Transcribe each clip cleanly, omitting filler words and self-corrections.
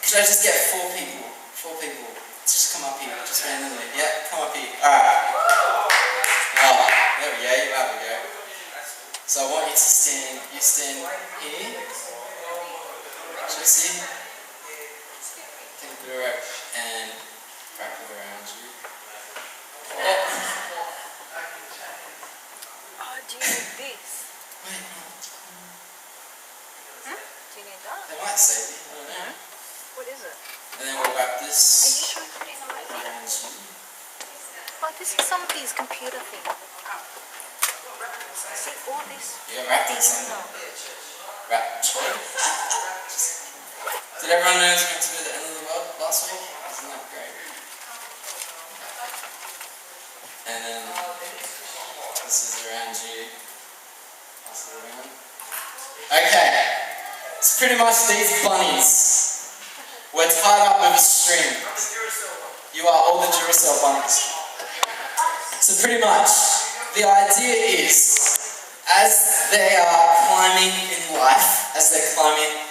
Should I just get 4 people? 4 people. Just come up here, just randomly. Yeah, come up here. Alright. Oh, there we go, there we go. So I want you to stand here. Should I see? Think direct and wrap it around you. Oh, do you need this? wait, no. Do you need that? They might save you, I don't know. What is it? And then we'll wrap Are you this sure you put it in the right way? around you. Oh, this is somebody's computer thing. See, all this. Yeah, wrap this these on. no. Wrap. Did everyone know it was meant to be the end of the world last week? Isn't that great? And then this is around you. Pass it around. Okay. It's pretty much these bunnies. We're tied up with a string. You are all the Duracell bunnies. So pretty much, the idea is, as they are climbing in life, as they're climbing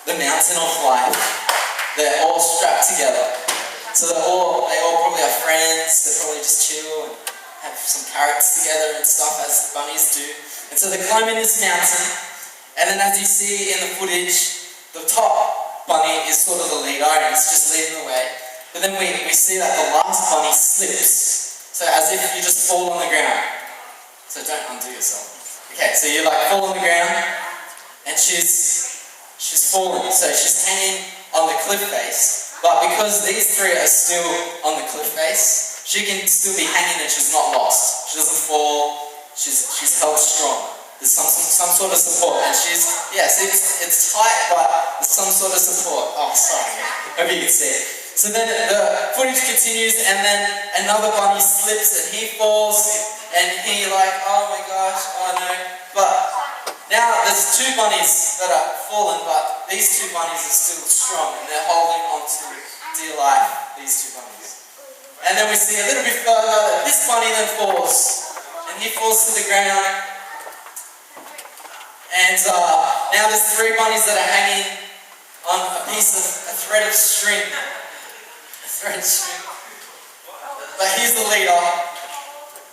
the mountain of life, they're all strapped together. So they all probably are friends, they probably just chill and have some carrots together and stuff as bunnies do. And so they're climbing this mountain, and then as you see in the footage, the top bunny is sort of the leader and it's just leading the way. But then we see that the last bunny slips. So as if you just fall on the ground. So don't undo yourself. Okay, so you like fall on the ground and she's fallen. So she's hanging on the cliff face. But because these 3 are still on the cliff face, she can still be hanging and she's not lost. She doesn't fall, she's held strong. There's some sort of support, and it's tight, but there's some sort of support. Oh, sorry, hope you can see it. So then the footage continues, and then another bunny slips, and he falls, and he like, oh my gosh, oh no. But now there's 2 bunnies that are fallen, but these 2 bunnies are still strong, and they're holding on to dear life, these 2 bunnies. And then we see a little bit further that this bunny then falls, and he falls to the ground. And now there's 3 bunnies that are hanging on a thread of string. But he's the leader.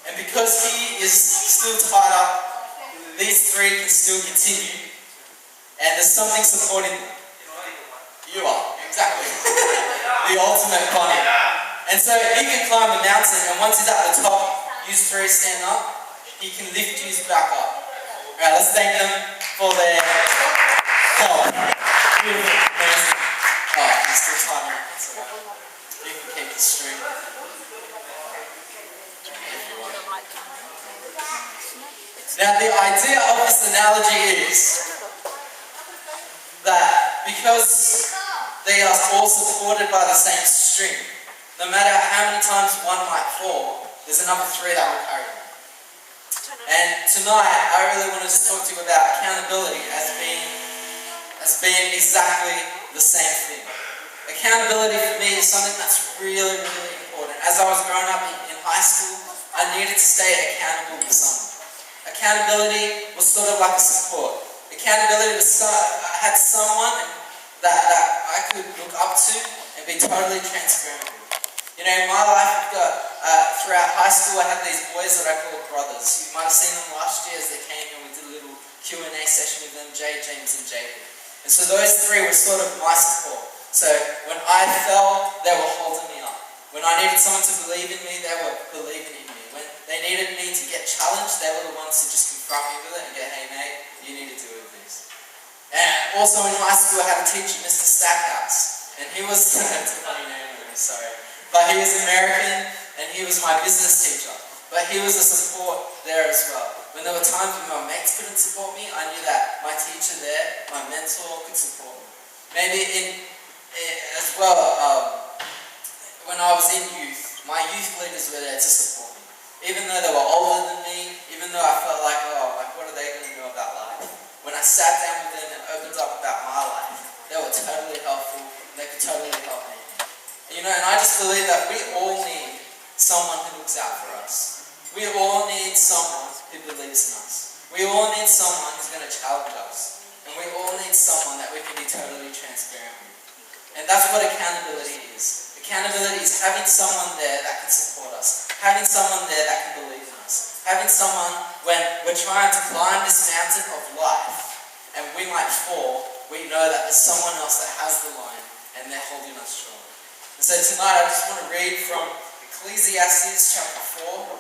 And because he is still tied up, these 3 can still continue. And there's something supporting them. You are, exactly. The ultimate bunny. And so he can climb the mountain, and once he's at the top, you 3 stand up, he can lift you back up. Alright, let's thank them for their help. Beautiful, amazing. Oh, he's still tied around. That's alright. You can keep the string. If you want. Now, the idea of this analogy is that because they are all supported by the same string, no matter how many times one might fall, there's another 3 that will carry them. And tonight, I really want to just talk to you about accountability as being exactly the same thing. Accountability for me is something that's really, really important. As I was growing up in high school, I needed to stay accountable to someone. Accountability was sort of like a support. Accountability was I had someone that I could look up to and be totally transparent with. You know, in my life, I've got, throughout high school, I had these boys that I called brothers. You might have seen them last year as they came and we did a little Q&A session with them, Jay, James and Jacob. And so those 3 were sort of my support. So when I fell, they were holding me up. When I needed someone to believe in me, they were believing in me. When they needed me to get challenged, they were the ones to just confront me with it and go, hey mate, you need to deal with this. And also in high school, I had a teacher, Mr. Stackhouse. And he was, that's a funny name, sorry. But he was American, and he was my business teacher. But he was a support there as well. When there were times when my mates couldn't support me, I knew that my teacher there, my mentor, could support me. Maybe as well, when I was in youth, my youth leaders were there to support me. Even though they were older than me, even though I felt like, what are they going to know about life? When I sat down with them and opened up about my life, they were totally helpful, and they could totally help me. You know, and I just believe that we all need someone who looks out for us. We all need someone who believes in us. We all need someone who's going to challenge us. And we all need someone that we can be totally transparent with. And that's what accountability is. Accountability is having someone there that can support us, having someone there that can believe in us, having someone when we're trying to climb this mountain of life and we might fall, we know that there's someone else that has the line and they're holding us strong. And so tonight I just want to read from Ecclesiastes chapter 4,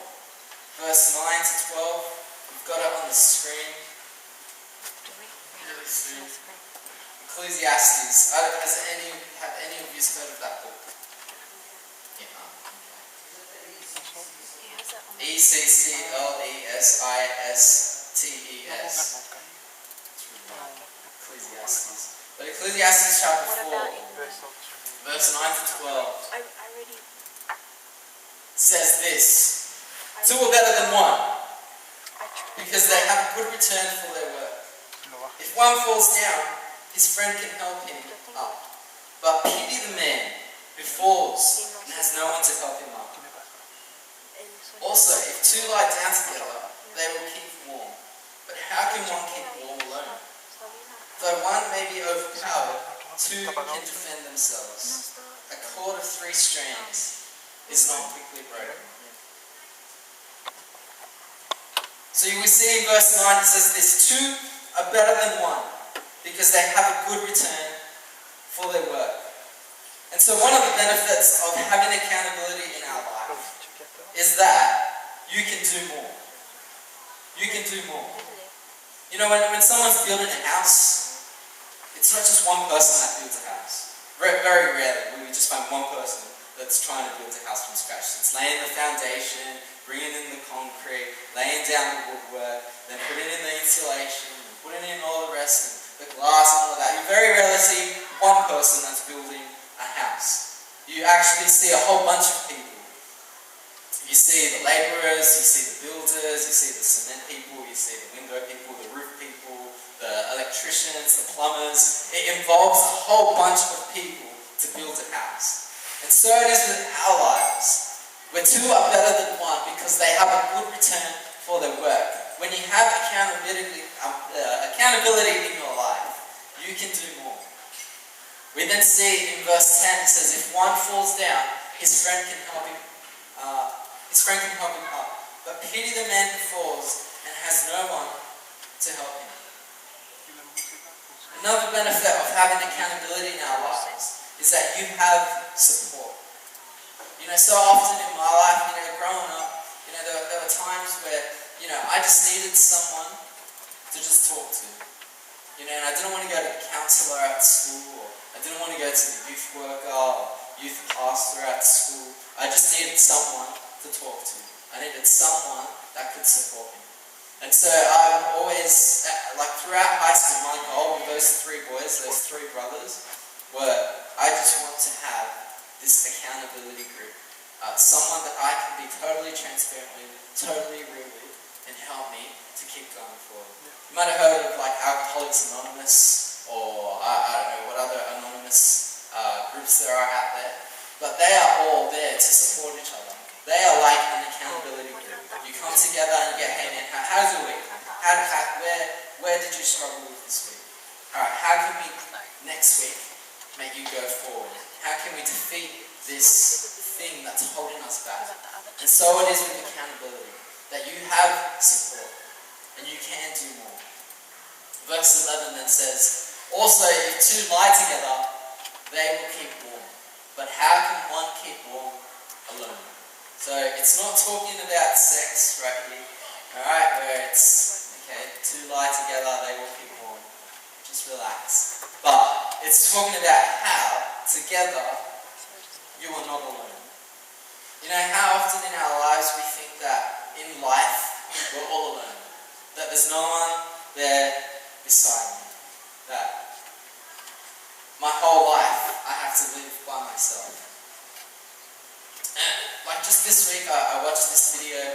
verse 9 to 12. We've got it on the screen. Really soon. Ecclesiastes. Have any of you heard of that book? Yeah. Ecclesiastes. Ecclesiastes. But Ecclesiastes chapter 4, verse 9 to 12 I already. says this: two are better than one, I tried. because they have a good return for their work. If one falls down, his friend can help him up. But pity the man who falls and has no one to help him up. Also, if two lie down together, they will keep warm. But how can one keep warm alone? Though one may be overpowered, two can defend themselves. A cord of 3 strands is not quickly broken. So we see in verse 9 it says this: two are better than one, because they have a good return for their work. And so one of the benefits of having accountability in our life is that you can do more. You can do more. You know, when someone's building a house, it's not just one person that builds a house. Very rarely will you just find one person that's trying to build a house from scratch. It's laying the foundation, bringing in the concrete, laying down the woodwork, then putting in the insulation, putting in all the rest, and the glass and all that. You very rarely see one person that's building a house. You actually see a whole bunch of people. You see the labourers, you see the builders, you see the cement people, you see the window people, the roof people, the electricians, the plumbers. It involves a whole bunch of people to build a house. And so it is with our lives, where two are better than one because they have a good return for their work. When you have accountability in your life, you can do more. We then see in verse 10, it says, if one falls down, his friend can help him up. But pity the man who falls and has no one to help him. Another benefit of having accountability in our lives is that you have support. You know, so often in my life, growing up, there were times where, I just needed someone to just talk to. And I didn't want to go to the counsellor at school, or I didn't want to go to the youth worker or youth pastor at school. I just needed someone to talk to. I needed someone that could support me. And so I always, throughout high school, my goal with those 3 boys, those 3 brothers, were I just want to have this accountability group. Someone that I can be totally transparent with, totally real with, and help me to keep going forward. You might have heard of Alcoholics Anonymous, or I don't know what other anonymous groups there are out there, but they are all there to support each other. They are like an accountability group. You come together and you get, hey man, how's your week? Where did you struggle with this week? Alright, how can we next week make you go forward? How can we defeat this thing that's holding us back? And so it is with accountability, that you have support and you can do more. Verse 11 then says, also if 2 lie together, they will keep warm. But how can one keep warm alone? So it's not talking about sex right here, alright, where it's, okay, 2 lie together, they will keep warm. Just relax. But it's talking about how, together, you are not alone. How often in our lives we think that in life, we're all alone. That there's no one there beside me. That my whole life, I have to live by myself. And just this week, I watched this video.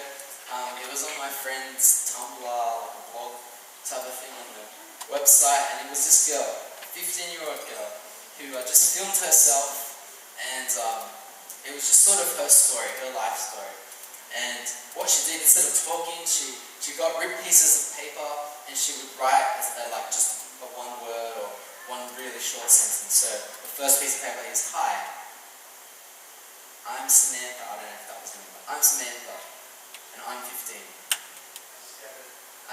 It was on my friend's Tumblr, a blog type of thing on the website, and it was this girl, 15-year-old girl, who just filmed herself, and it was just sort of her story, her life story. And what she did, instead of talking, she got ripped pieces of paper, and she would write just a 1 word or one really really short sentence. So the first piece of paper is, hi, I'm Samantha. I don't know if that was me, but I'm Samantha, and I'm 15.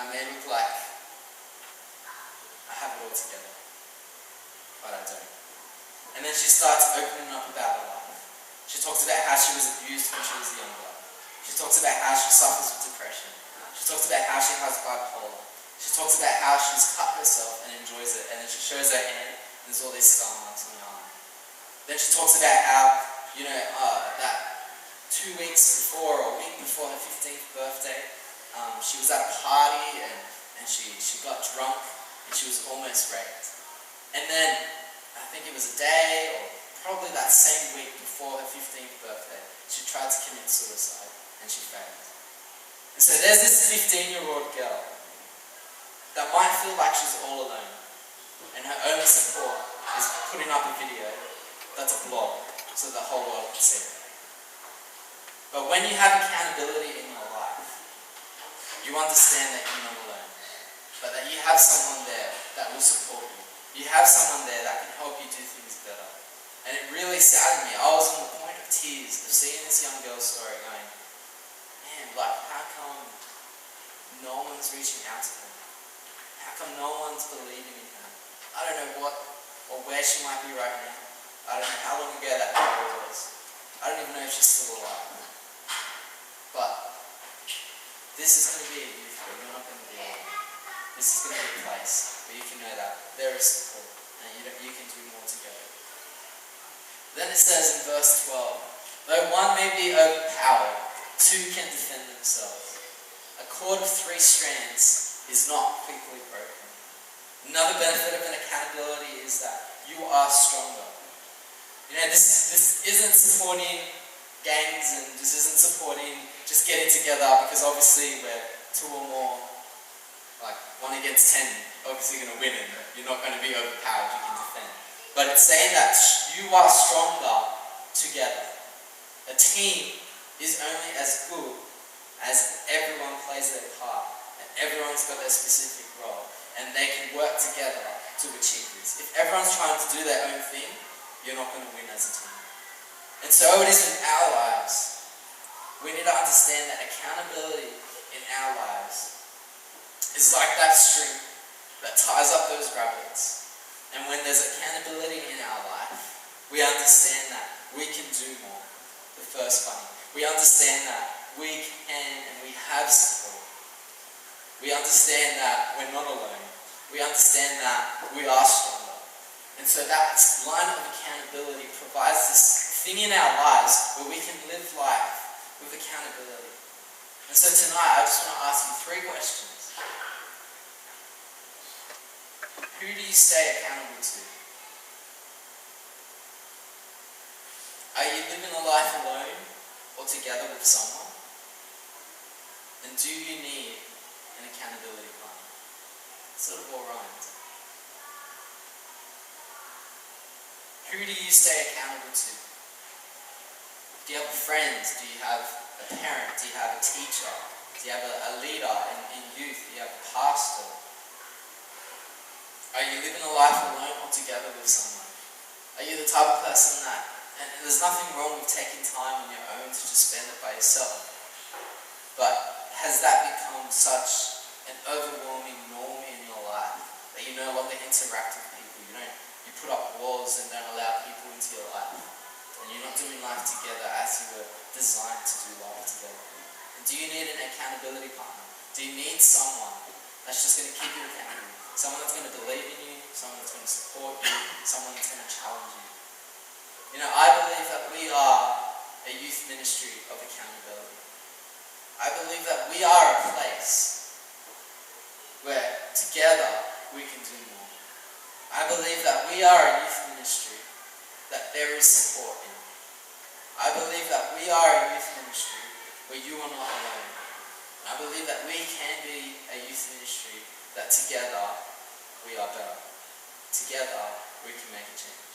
I may look like I have it all together, but I don't. And then she starts opening up about her life. She talks about how she was abused when she was younger. She talks about how she suffers with depression. She talks about how she has bipolar. She talks about how she's cut herself and enjoys it, and then she shows her hand, and there's all these scar marks on her arm. Then she talks about how, that 2 weeks before, or a week before her 15th birthday, she was at a party, and she got drunk, and she was almost raped. And then, I think it was a day, or probably that same week before her 15th birthday, she tried to commit suicide, and she failed. And so there's this 15-year-old girl that might feel like she's all alone, and her only support is putting up a video that's a blog, so the whole world can see it. But when you have accountability in your life, you understand that you're not alone, but that you have someone there that will support you. You have someone there that can help you do things better. And it really saddened me. I was on the point of tears of seeing this young girl's story going, man, like, how come no one's reaching out to her? How come no one's believing in her? I don't know what or where she might be right now. I don't know how long ago that video was. I don't even know if she's still alive. But this is going to be a youth where you're not going to be alone. This is going to be a place where you can know that there is support and you can do more together. Then it says in verse 12, though one may be overpowered, two can defend themselves. A cord of 3 strands is not quickly broken. Another benefit of an accountability is that you are stronger. This isn't supporting gangs, and this isn't supporting just getting together, because obviously we're 2 or more, like 1 against 10, obviously going to win, and you're not going to be overpowered, you can defend. But it's saying that you are stronger together. A team is only as good as everyone plays their part, and everyone's got their specific role, and they can work together to achieve this. If everyone's trying to do their own thing, you're not going to win as a team. And so it is in our lives. We need to understand that accountability in our lives is like that string that ties up those rabbits. And when there's accountability in our life, we understand that we can do more. The first bunny. We understand that we can and we have support. We understand that we're not alone. We understand that we are stronger. And so that line of accountability provides this thing in our lives where we can live life with accountability. And so tonight I just want to ask you 3 questions. Who do you stay accountable to? Are you living a life alone or together with someone? And do you need an accountability partner? Sort of all rhymes. Who do you stay accountable to? Do you have friends? Do you have a parent? Do you have a teacher? Do you have a leader in youth? Do you have a pastor? Are you living a life alone or together with someone? Are you the type of person that, and there's nothing wrong with taking time on your own to just spend it by yourself, but has that become such an overwhelming norm in your life that you no longer interact with people? You put up walls and don't allow people into your life, and you're not doing life together as you were designed to do life together. And do you need an accountability partner? Do you need someone that's just going to keep you accountable? Someone that's going to believe in you, someone that's going to support you, someone that's going to challenge you. I believe that we are a youth ministry of accountability. I believe that we are a place where together we can do more. I believe that we are a youth ministry that there is support in. I believe that we are a youth ministry where you are not alone. I believe that we can be a youth ministry that together we are better. Together we can make a change.